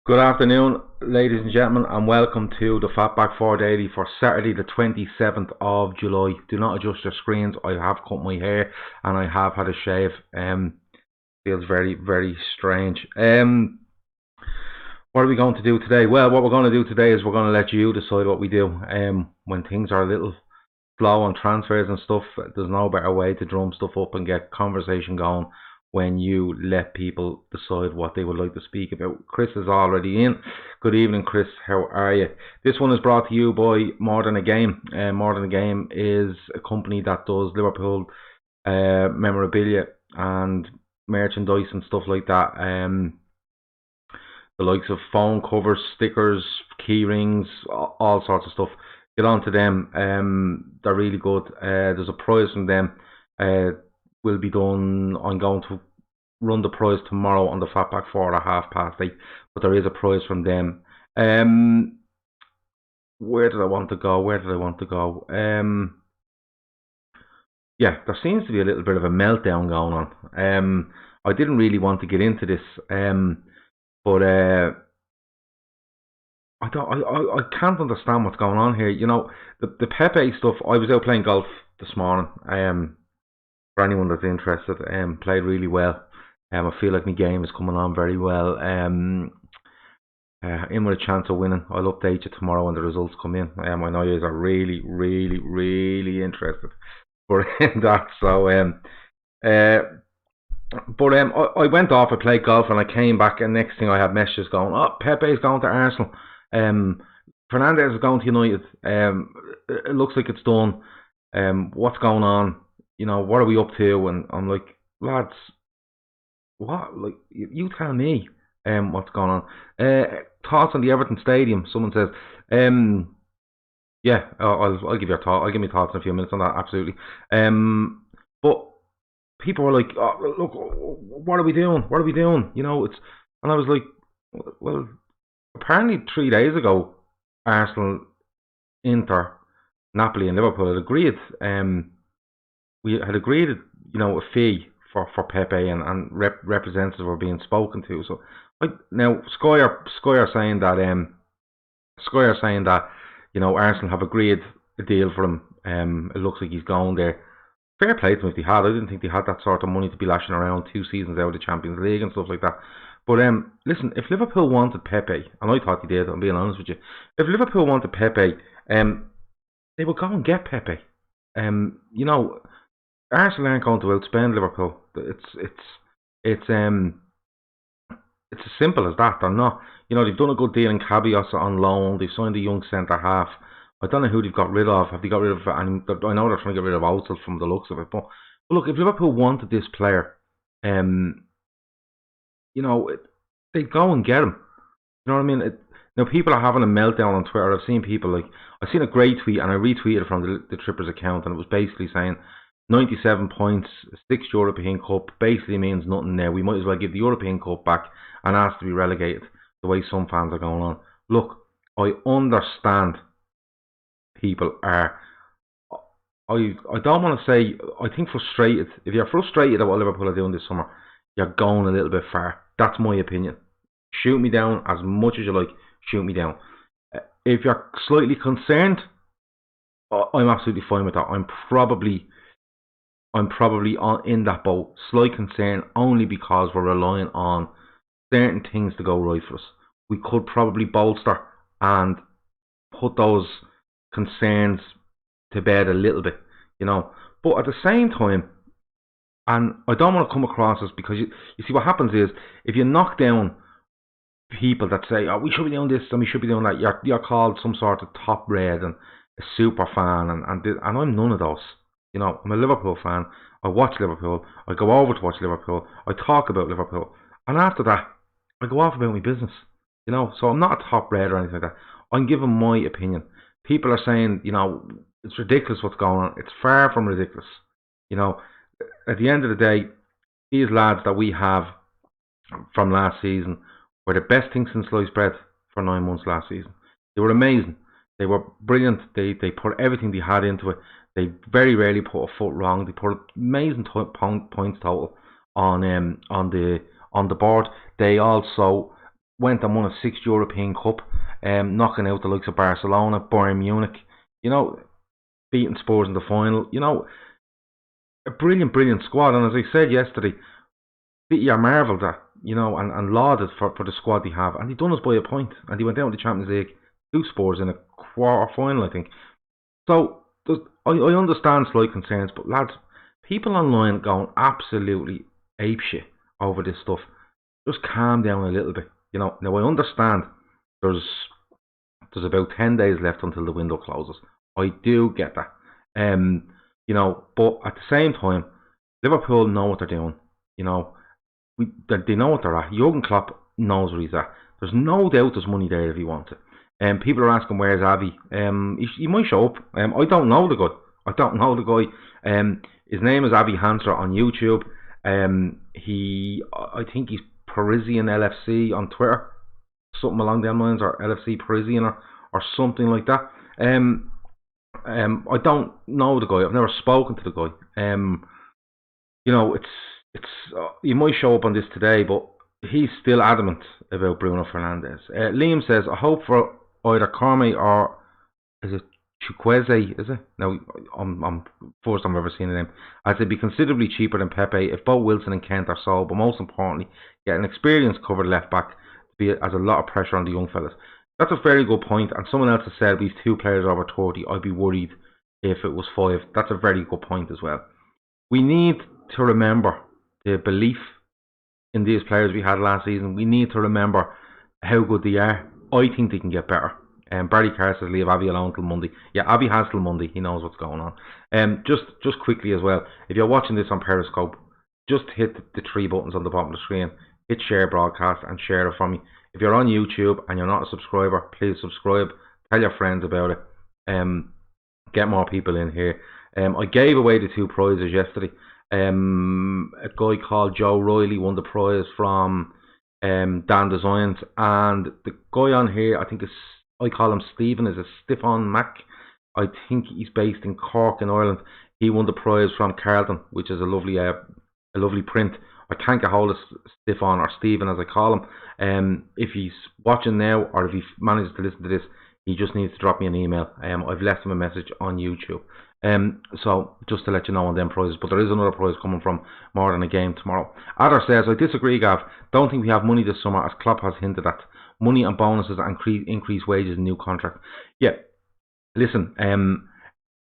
Good afternoon, ladies and gentlemen, and welcome to the Fatback 4 Daily for Saturday, the 27th of July. Do not adjust your screens. I have cut my hair and I have had a shave. Feels very, very strange. What are we going to do today? Well, what we're going to do today is we're going to let you decide what we do. When things are a little slow on transfers and stuff, there's no better way to drum stuff up and get conversation going when you let people decide what they would like to speak about. Chris is already in. Good evening, Chris. How are you? This one is brought to you by More Than a Game. More Than a Game is a company that does Liverpool memorabilia and merchandise and stuff like that. The likes of phone covers, stickers, key rings, all sorts of stuff. Get on to them. They're really good. There's a prize from them. Will be done. I'm going to run the prize tomorrow on the Fatback 4 at 8:30, but there is a prize from them. Where did I want to go? Yeah, there seems to be a little bit of a meltdown going on. I didn't really want to get into this, but I can't understand what's going on here. You know, the Pepe stuff. I was out playing golf this morning. For anyone that's interested, played really well. I feel like my game is coming on very well. In with a chance of winning. I'll update you tomorrow when the results come in. I know you guys are really, really, really interested for that. So, I went off. I played golf and I came back, and next thing I had messages going, "Oh, Pepe's going to Arsenal. Fernandez is going to United. It looks like it's done. What's going on? You know, what are we up to?" And I'm like, lads, what? Like, you tell me what's going on. Thoughts on the Everton Stadium? Someone says, yeah, I'll give you a thought. I'll give me thoughts in a few minutes on that, absolutely. But people were like, "Oh, look, what are we doing? What are we doing?" You know, and I was like, well, apparently 3 days ago, Arsenal, Inter, Napoli, and Liverpool had agreed. We had agreed, you know, a fee for Pepe, and representatives were being spoken to. So now Sky are saying that you know, Arsenal have agreed a deal for him. It looks like he's going there. Fair play to them if they had. I didn't think they had that sort of money to be lashing around 2 seasons out of the Champions League and stuff like that. But listen, if Liverpool wanted Pepe, and I thought they did, I'm being honest with you, if Liverpool wanted Pepe, they would go and get Pepe. You know, Arsenal aren't going to outspend Liverpool. It's as simple as that. They're not. You know, they've done a good deal in Cabios on loan. They've signed a young centre half. I don't know who they've got rid of. Have they got rid of? And I know they're trying to get rid of Ozil from the looks of it. But look, if Liverpool wanted this player, you know, they'd go and get him. You know what I mean? Now people are having a meltdown on Twitter. I've seen a great tweet, and I retweeted it from the Trippers account, and it was basically saying 97 points, 6th European Cup, basically means nothing there. We might as well give the European Cup back and ask to be relegated, the way some fans are going on. Look, I understand people are, I don't want to say, I think frustrated. If you're frustrated at what Liverpool are doing this summer, you're going a little bit far. That's my opinion. Shoot me down as much as you like, shoot me down. If you're slightly concerned, I'm absolutely fine with that. I'm probably in that boat. Slight concern only because we're relying on certain things to go right for us. We could probably bolster and put those concerns to bed a little bit, you know. But at the same time, and I don't want to come across as, because you see what happens is, if you knock down people that say, "Oh, we should be doing this and we should be doing that," you're called some sort of top red and a super fan, and I'm none of those. You know, I'm a Liverpool fan. I watch Liverpool. I go over to watch Liverpool. I talk about Liverpool. And after that, I go off about my business. You know, so I'm not a top red or anything like that. I'm giving my opinion. People are saying, you know, it's ridiculous what's going on. It's far from ridiculous. You know, at the end of the day, these lads that we have from last season were the best thing since sliced bread for 9 months last season. They were amazing. They were brilliant. They put everything they had into it. They very rarely put a foot wrong. They put amazing points total on the board. They also went and won a 6th European Cup, knocking out the likes of Barcelona, Bayern Munich, you know, beating Spurs in the final. You know, a brilliant squad. And as I said yesterday, you're marvelled at, you know, and lauded for the squad they have. And he done us by a point. And he went down to the Champions League, 2 Spurs in a quarter final, I think. So I understand slight concerns, but lads, people online going absolutely apeshit over this stuff. Just calm down a little bit. You know, now I understand there's about 10 days left until the window closes. I do get that. You know, but at the same time, Liverpool know what they're doing. You know, they know what they're at. Jurgen Klopp knows where he's at. There's no doubt there's money there if he wants it. People are asking where's Avi. He might show up. I don't know the guy. His name is Avi Hanser on YouTube. I think he's Parisian LFC on Twitter, something along them lines, or LFC Parisian or something like that. I don't know the guy. I've never spoken to the guy. You know, it's he might show up on this today, but he's still adamant about Bruno Fernandes. Liam says, I hope for either Cormier or is it Chukwueze, is it? No, I'm first time I've ever seen the name. As it'd be considerably cheaper than Pepe if both Wilson and Kent are sold, but most importantly, get an experienced covered left back to be as a lot of pressure on the young fellas. That's a very good point, and someone else has said these 2 players over 30, I'd be worried if it was 5. That's a very good point as well. We need to remember the belief in these players we had last season. We need to remember how good they are. I think they can get better. Barry Carr says leave Avi alone till Monday. Yeah, Avi has till Monday. He knows what's going on. Just quickly as well, if you're watching this on Periscope, just hit the 3 buttons on the bottom of the screen. Hit share broadcast and share it for me. If you're on YouTube and you're not a subscriber, please subscribe. Tell your friends about it. Get more people in here. I gave away the 2 prizes yesterday. A guy called Joe Riley won the prize from Dan Designs, and the guy on here, I think I call him Stephen, is a Stefan Mack. I think he's based in Cork in Ireland. He won the prize from Carlton, which is a lovely print. I can't get hold of Stefan or Stephen as I call him. If he's watching now or if he manages to listen to this, he just needs to drop me an email. I've left him a message on YouTube. So just to let you know on them prizes, but there is another prize coming from More Than a Game tomorrow. Adder says, I disagree, Gav. Don't think we have money this summer, as Klopp has hinted at. Money and bonuses and increased wages and new contract. Yeah, listen,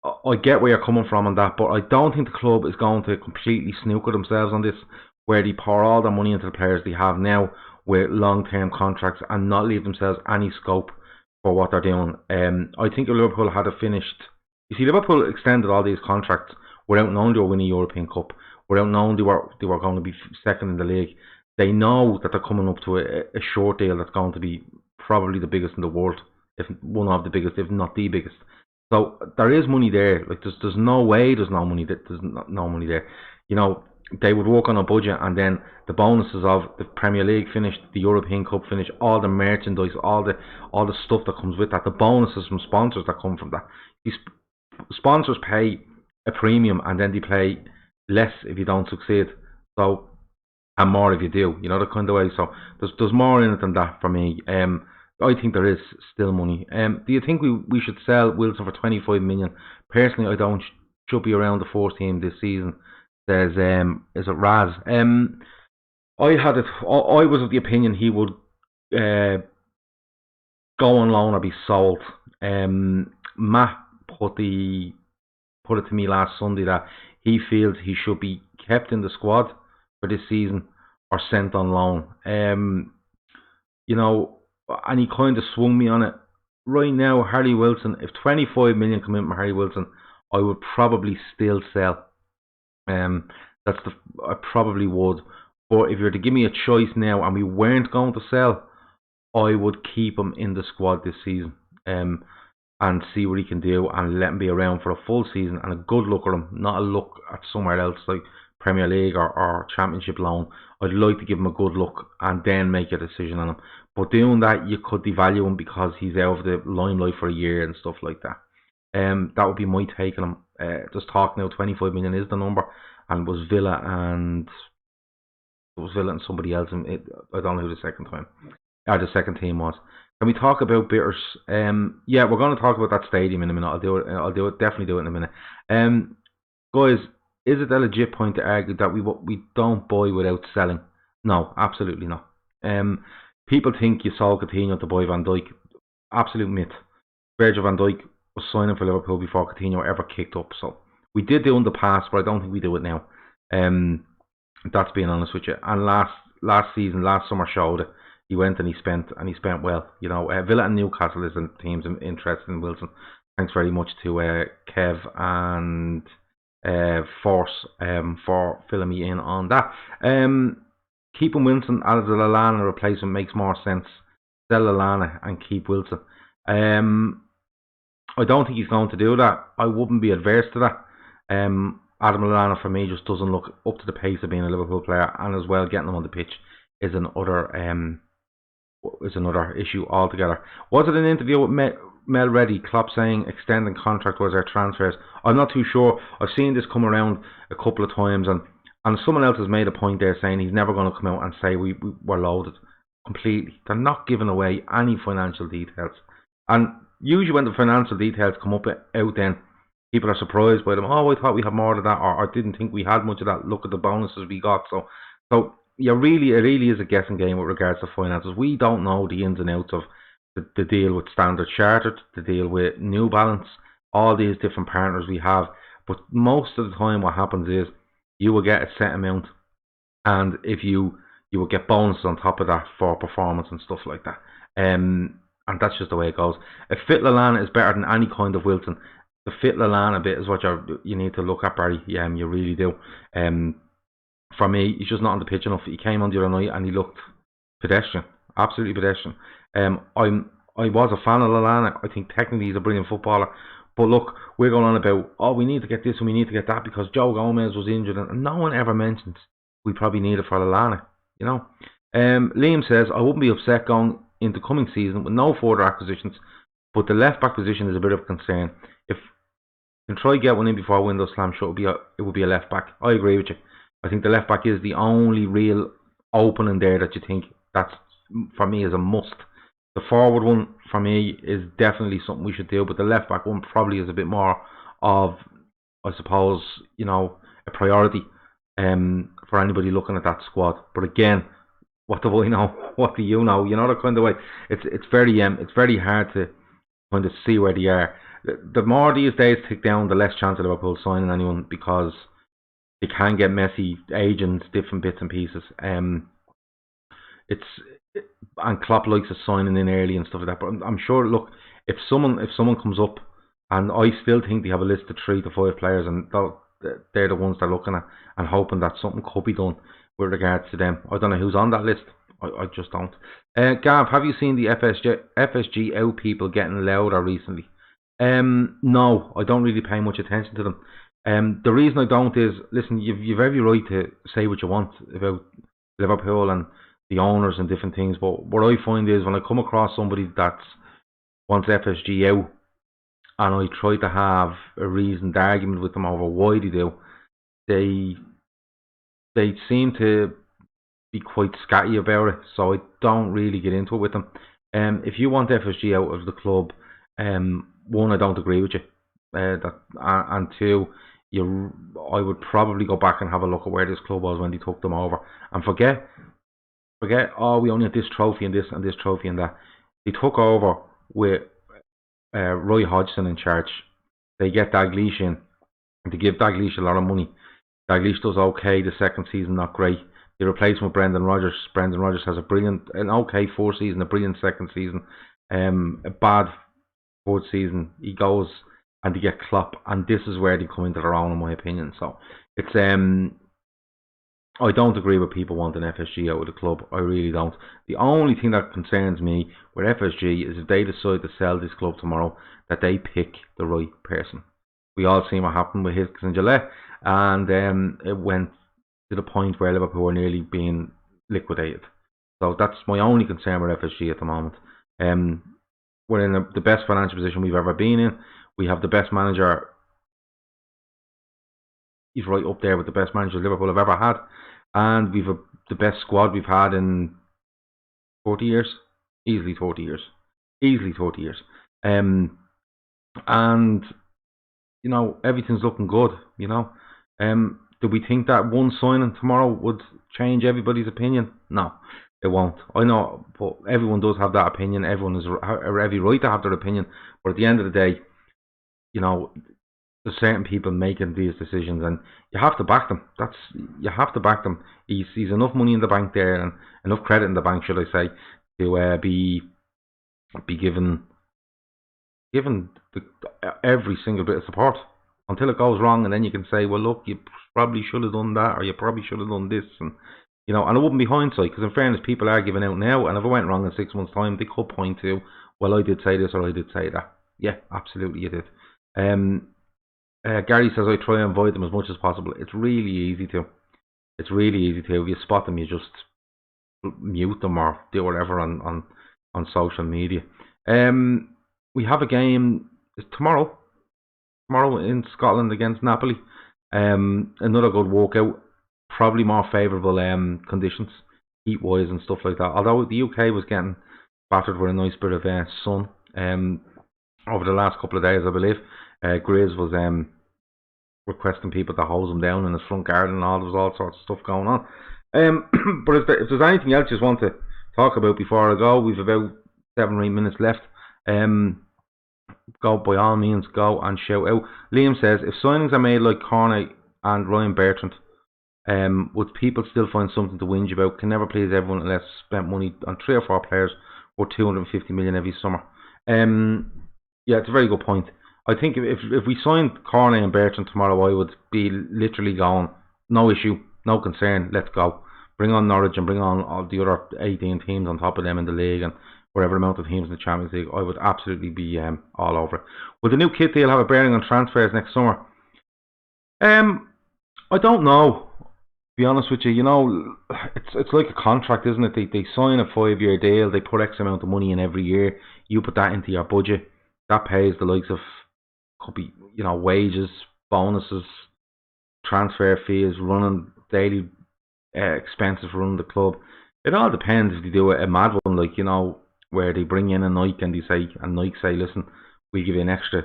I get where you're coming from on that, but I don't think the club is going to completely snooker themselves on this, where they pour all their money into the players they have now with long-term contracts and not leave themselves any scope for what they're doing. I think if Liverpool had finished... You see, Liverpool extended all these contracts without knowing they were winning a European Cup, without knowing they were going to be second in the league. They know that they're coming up to a short deal that's going to be probably the biggest in the world, if one of the biggest, if not the biggest. So there is money there. Like there's no way there's no money. There's no money there. You know, they would work on a budget, and then the bonuses of the Premier League finished, the European Cup finished, all the merchandise, all the stuff that comes with that, the bonuses from sponsors that come from that. These sponsors pay a premium, and then they pay less if you don't succeed. So, and more if you do. You know, the kind of way. So there's more in it than that for me. I think there is still money. Do you think we should sell Wilson for 25 million? Personally, I don't. Should be around the 4th team this season. There's is it Raz? I was of the opinion he would go on loan or be sold. Matt put it to me last Sunday that he feels he should be kept in the squad for this season or sent on loan. You know, and he kind of swung me on it. Right now, Harry Wilson, if 25 million come in from Harry Wilson, I would probably still sell. I probably would. But if you were to give me a choice now and we weren't going to sell, I would keep him in the squad this season. And see what he can do and let him be around for a full season and a good look at him, not a look at somewhere else like Premier League or Championship loan. I'd like to give him a good look and then make a decision on him. But doing that, you could devalue him because he's out of the limelight for a year and stuff like that. That would be my take on him. Just talking now, 25 million is the number, and was Villa and somebody else. I don't know who the second time. the second team was. Can we talk about bitters? Yeah, we're going to talk about that stadium in a minute. I'll do it. Definitely do it in a minute. Guys, is it a legit point to argue that we don't buy without selling? No, absolutely not. People think you sold Coutinho to buy Van Dijk. Absolute myth. Virgil van Dijk was signing for Liverpool before Coutinho ever kicked up. So we did do in the past, but I don't think we do it now. That's being honest with you. And last season, last summer showed it. He went and he spent well. You know, Villa and Newcastle is in teams interested in Wilson. Thanks very much to Kev and Force for filling me in on that. Keeping Wilson as a Lallana replacement makes more sense. Sell Lallana and keep Wilson. I don't think he's going to do that. I wouldn't be adverse to that. Adam Lallana for me just doesn't look up to the pace of being a Liverpool player, and as well getting him on the pitch is another issue altogether. Was it an interview with Mel Reddy, Klopp saying extending contract was our transfers? I'm not too sure. I've seen this come around a couple of times, and someone else has made a point there saying he's never going to come out and say we're loaded completely. They're not giving away any financial details, and usually when the financial details come out then people are surprised by them. Oh, I thought we had more of that, or I didn't think we had much of that. Look at the bonuses we got. So yeah, it really is a guessing game with regards to finances. We don't know the ins and outs of the deal with Standard Chartered, the deal with New Balance, all these different partners we have. But most of the time what happens is you will get a set amount, and if you will get bonuses on top of that for performance and stuff like that. And that's just the way it goes. A fit Lallana is better than any kind of Wilson. The fit Lallana bit is what you need to look at, Barry. Yeah, you really do. For me, he's just not on the pitch enough. He came on the other night and he looked pedestrian, absolutely pedestrian. I was a fan of Lallana. I think technically he's a brilliant footballer. But look, we're going on about, we need to get this and we need to get that because Joe Gomez was injured, and no one ever mentions we probably need it for Lallana. You know. Liam says, I wouldn't be upset going into coming season with no further acquisitions, but the left back position is a bit of a concern. If you can try get one in before window slam shut, it would be a left back. I agree with you. I think the left back is the only real opening there that you think that's, for me, is a must. The forward one for me is definitely something we should do, but the left back one probably is a bit more of, I suppose, a priority for anybody looking at that squad. But again, what do I know? What do you know? You know, that kind of way. It's very hard to kind of see where they are. The more these days tick down, the less chance of Liverpool signing anyone, because they can get messy agents, different bits and pieces. And Klopp likes to signing in early and stuff like that. But I'm sure. Look, if someone comes up, and I still think they have a list of 3 to 5 players, and they're the ones they're looking at and hoping that something could be done with regards to them. I don't know who's on that list. I just don't. Gav, have you seen the FSG out people getting louder recently? No, I don't really pay much attention to them. The reason I don't is, listen, you've every right to say what you want about Liverpool and the owners and different things, but what I find is when I come across somebody that wants FSG out, and I try to have a reasoned argument with them over why they do, they seem to be quite scatty about it, so I don't really get into it with them. If you want FSG out of the club, one, I don't agree with you, and two, I would probably go back and have a look at where this club was when they took them over, and forget, we only had this trophy and this and this trophy and that. They took over with Roy Hodgson in charge. They get Dalglish in, and they give Dalglish a lot of money. Dalglish does okay the second season, not great. They replace him with Brendan Rodgers. Brendan Rodgers has an okay fourth season, a brilliant second season, a bad fourth season. He goes and they get Klopp, and this is where they come into their own, in my opinion. So it's I don't agree with people wanting FSG out of the club. I really don't. The only thing that concerns me with FSG is if they decide to sell this club tomorrow, that they pick the right person. We all seen what happened with Hicks and Gillette, and it went to the point where Liverpool were nearly being liquidated. So that's my only concern with FSG at the moment. We're in the best financial position we've ever been in. We have the best manager. He's right up there with the best managers Liverpool have ever had. And we've the best squad we've had in 40 years. Easily 30 years. Easily 30 years. And everything's looking good. Do we think that one signing tomorrow would change everybody's opinion? No, it won't. I know, but everyone does have that opinion. Everyone has every right to have their opinion. But at the end of the day, there's certain people making these decisions, and you have to back them. You have to back them. He's enough money in the bank there, and enough credit in the bank, should I say, to be given every single bit of support until it goes wrong, and then you can say, well, look, you probably should have done that, or you probably should have done this, and and it wouldn't be hindsight, because in fairness, people are giving out now, and if it went wrong in 6 months' time, they could point to, well, I did say this or I did say that. Yeah, absolutely, you did. Gary says I try and avoid them as much as possible. It's really easy to. It's really easy to. If you spot them, you just mute them or do whatever on social media. We have a game tomorrow in Scotland against Napoli. Another good walkout, probably more favourable conditions, heat wise and stuff like that. Although the UK was getting battered with a nice bit of sun over the last couple of days, I believe. Grizz was requesting people to hose him down in his front garden and all. There was all sorts of stuff going on. But if there's anything else you just want to talk about before I go, we've about 7 or 8 minutes left. Go, by all means, go and shout out. Liam says, if signings are made like Cornet and Ryan Bertrand, would people still find something to whinge about? Can never please everyone unless spent money on 3 or 4 players or 250 million every summer. Yeah, it's a very good point. I think if we signed Cornet and Bertrand tomorrow, I would be literally going, no issue, no concern, let's go. Bring on Norwich and bring on all the other 18 teams on top of them in the league, and whatever amount of teams in the Champions League. I would absolutely be all over it. Will the new kit deal have a bearing on transfers next summer? I don't know. To be honest with you, it's like a contract, isn't it? They sign a 5-year deal. They put X amount of money in every year. You put that into your budget. That pays the likes of, could be, wages, bonuses, transfer fees, running daily expenses for running the club. It all depends if they do a mad one, like, where they bring in a Nike and Nike say, listen, we'll give you an extra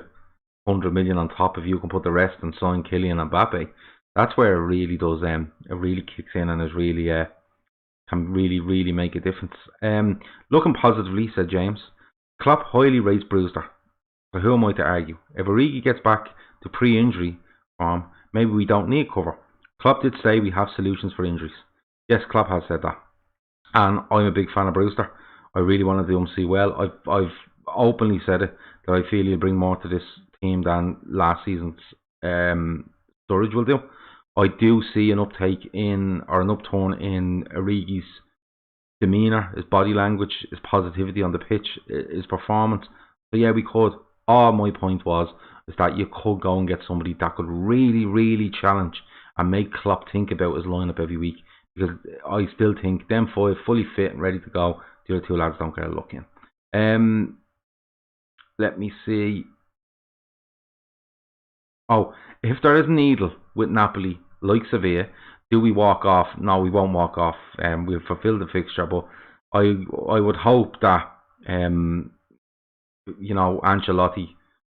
100 million on top if you can put the rest and sign Kylian and Mbappe. That's where it really does, it really kicks in and is really, can really, really make a difference. Looking positively, said James. Klopp highly rates Brewster. So who am I to argue? If Origi gets back to pre-injury form, maybe we don't need cover. Klopp did say we have solutions for injuries. Yes, Klopp has said that. And I'm a big fan of Brewster. I really want to do him see well. I've openly said it, that I feel he'll bring more to this team than last season's Sturridge will do. I do see an uptake in, or an upturn in, Origi's demeanour, his body language, his positivity on the pitch, his performance. So yeah, we could. All my point was is that you could go and get somebody that could really, really challenge and make Klopp think about his lineup every week. Because I still think them 5 fully fit and ready to go. The other 2 lads don't get a look in. Let me see. Oh, if there is a needle with Napoli, like Sevilla, do we walk off? No, we won't walk off. We'll fulfil the fixture, but I would hope that Ancelotti,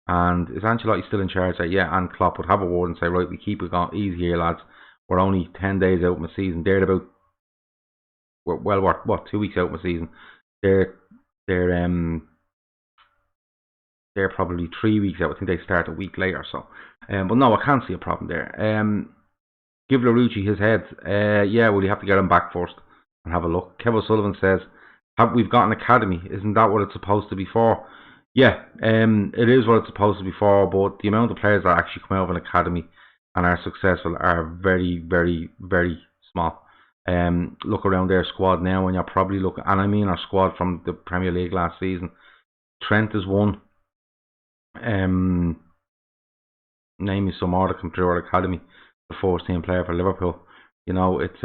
and is Ancelotti still in charge? Yeah, and Klopp would have a word and say, right, we keep it going easy here, lads. We're only 10 days out of my season. They're about, well, what 2 weeks out of my season. They're probably 3 weeks out. I think they start a week later. So, but no, I can't see a problem there. Give Larouci his head. Yeah, well, you have to get him back first and have a look. Kevin Sullivan says, we've got an academy? Isn't that what it's supposed to be for? Yeah, it is what it's supposed to be for, but the amount of players that actually come out of an academy and are successful are very, very, very small. Look around their squad now, and you're probably looking, and I mean our squad from the Premier League last season. Trent is one. Name me some more that come through our academy. The 14 player for Liverpool. It's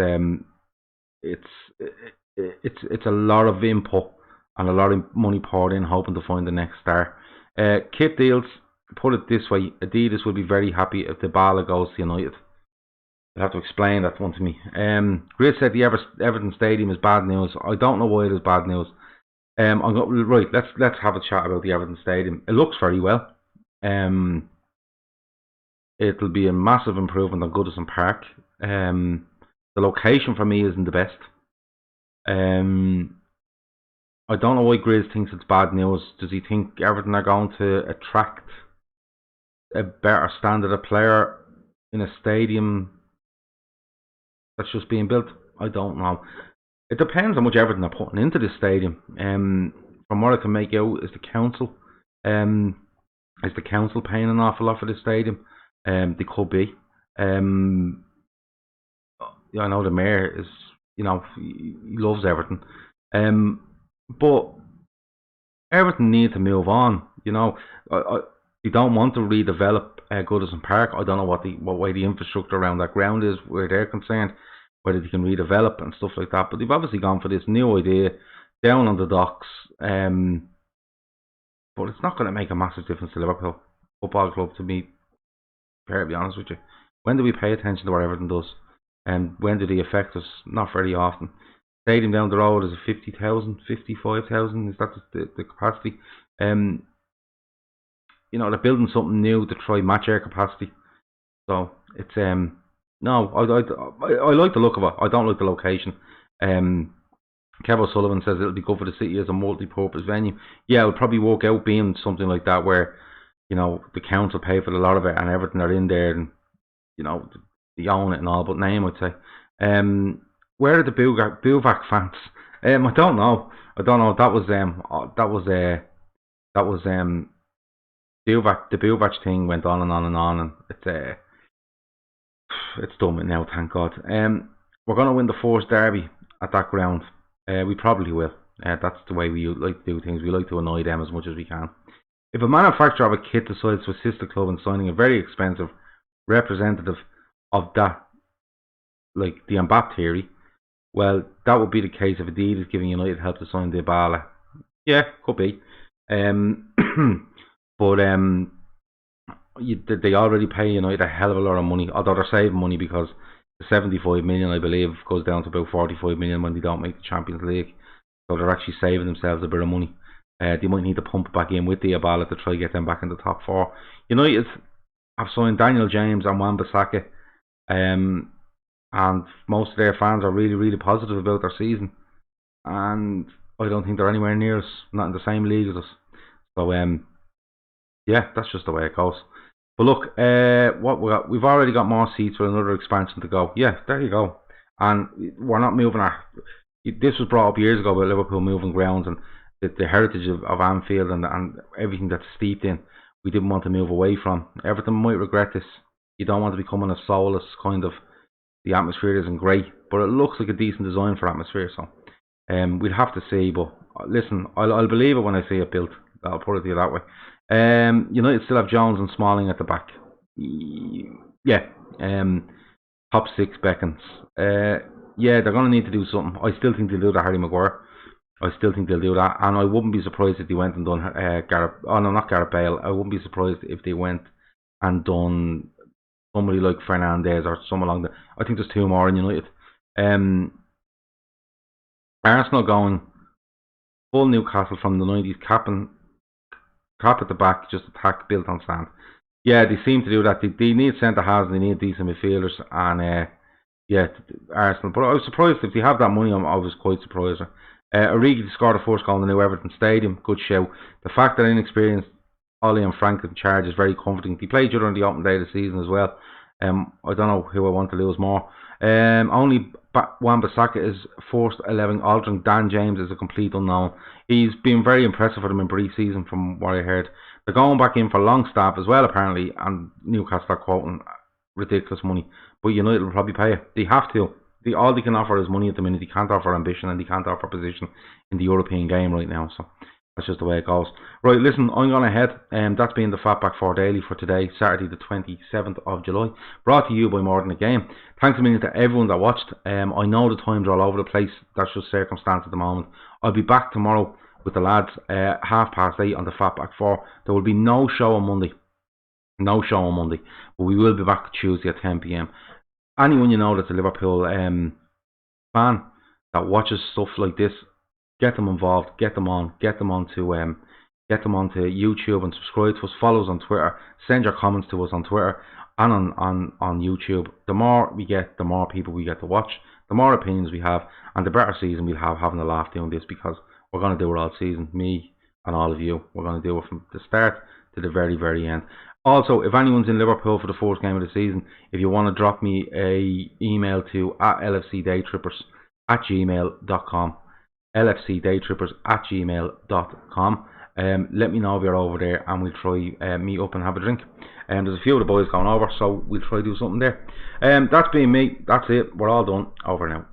a lot of input and a lot of money poured in, hoping to find the next star. Kit deals. Put it this way: Adidas will be very happy if Dybala goes to United. You'll have to explain that one to me. Grizz said the Everton Stadium is bad news. I don't know why it is bad news. Right. Let's have a chat about the Everton Stadium. It looks very well. Um, it'll be a massive improvement on Goodison Park. The location for me isn't the best. I don't know why Grizz thinks it's bad news. Does he think Everton are going to attract a better standard of player in a stadium that's just being built? I don't know. It depends how much Everton are putting into this stadium. From what I can make out, is the council paying an awful lot for this stadium? They could be. I know the mayor is, he loves Everton, but Everton need to move on. They don't want to redevelop Goodison Park. I don't know what way the infrastructure around that ground is where they're concerned, whether they can redevelop and stuff like that. But they've obviously gone for this new idea down on the docks. But it's not going to make a massive difference to Liverpool Football Club, to be fairly honest with you. When do we pay attention to what Everton does? And when do they affect us? Not very often. Stadium down the road is a 50,000, 55,000. Is that the capacity? They're building something new to try match our capacity. So it's no, I like the look of it. I don't like the location. Kev O'Sullivan says it'll be good for the city as a multi-purpose venue. Yeah, it'll probably work out being something like that where, the council pay for a lot of it and everything are in there and, they own it and all, but name, I'd say. Where are the Buvak fans? I don't know. That was Buvak. The Buvak thing went on and on and on, and it's done now, thank God. We're going to win the first derby at that ground. We probably will. That's the way we like to do things. We like to annoy them as much as we can. If a manufacturer of a kit decides to assist the club in signing a very expensive representative of that, like the Mbappe theory, well, that would be the case if Adidas giving United help to sign Dybala. Yeah, could be. But they already pay United a hell of a lot of money, although they're saving money because the 75 million, I believe, goes down to about 45 million when they don't make the Champions League. So they're actually saving themselves a bit of money. They might need to pump it back in with Dybala to try to get them back in the top four. United have signed Daniel James and Wan-Bissaka, and most of their fans are really, really positive about their season. And I don't think they're anywhere near us, not in the same league as us. So yeah, that's just the way it goes. But look, what we've already got more seats for another expansion to go. Yeah, there you go. And we're not moving this was brought up years ago about Liverpool moving grounds and the heritage of Anfield and everything that's steeped in. We didn't want to move away from. Everton might regret this. You don't want to become a soulless kind of. The atmosphere isn't great, but it looks like a decent design for atmosphere. So we'd have to see. But listen, I'll believe it when I see it built. I'll put it to you that way. United still have Jones and Smalling at the back. Yeah. Top six beckons. Yeah, they're going to need to do something. I still think they'll do the Harry Maguire. I still think they'll do that, and I wouldn't be surprised if they went and done not Gareth Bale. I wouldn't be surprised if they went and done somebody like Fernandes or someone along there. I think there's two more in United. Arsenal going full Newcastle from the 90s, cap at the back, just attack built on sand. Yeah, they seem to do that. They need centre halves and they need decent midfielders, and yeah, Arsenal. But I was surprised if they have that money. I was quite surprised. Origi scored the first goal in the new Everton Stadium. Good show. The fact that inexperienced Ollie and Frank in charge is very comforting. They played each other on the opening day of the season as well. I don't know who I want to lose more. Only Wan-Bissaka is first 11 altering. Dan James is a complete unknown. He's been very impressive for them in pre-season from what I heard. They're going back in for Longstaff as well apparently, and Newcastle are quoting ridiculous money. But United will probably pay it. They have to. All they can offer is money at the minute. They can't offer ambition and they can't offer position in the European game right now. So that's just the way it goes. Right, listen, I'm going to head. That's been the Fatback 4 Daily for today, Saturday the 27th of July. Brought to you by More Than a Game. Thanks a million to everyone that watched. I know the times are all over the place. That's just circumstance at the moment. I'll be back tomorrow with the lads 8:30 on the Fatback 4. There will be no show on Monday. No show on Monday. But we will be back Tuesday at 10 p.m. Anyone you know that's a Liverpool fan that watches stuff like this, get them involved, get them onto YouTube and subscribe to us, follow us on Twitter, send your comments to us on Twitter and on YouTube. The more we get, the more people we get to watch, the more opinions we have, and the better season we'll have having a laugh doing this, because we're going to do it all season, me and all of you. We're going to do it from the start to the very, very end. Also, if anyone's in Liverpool for the first game of the season, if you want to drop me a email to lfcdaytrippers@gmail.com, lfcdaytrippers@gmail.com. Let me know if you're over there, and we'll try meet up and have a drink. There's a few of the boys going over, so we'll try to do something there. That's been me. That's it. We're all done. Over now.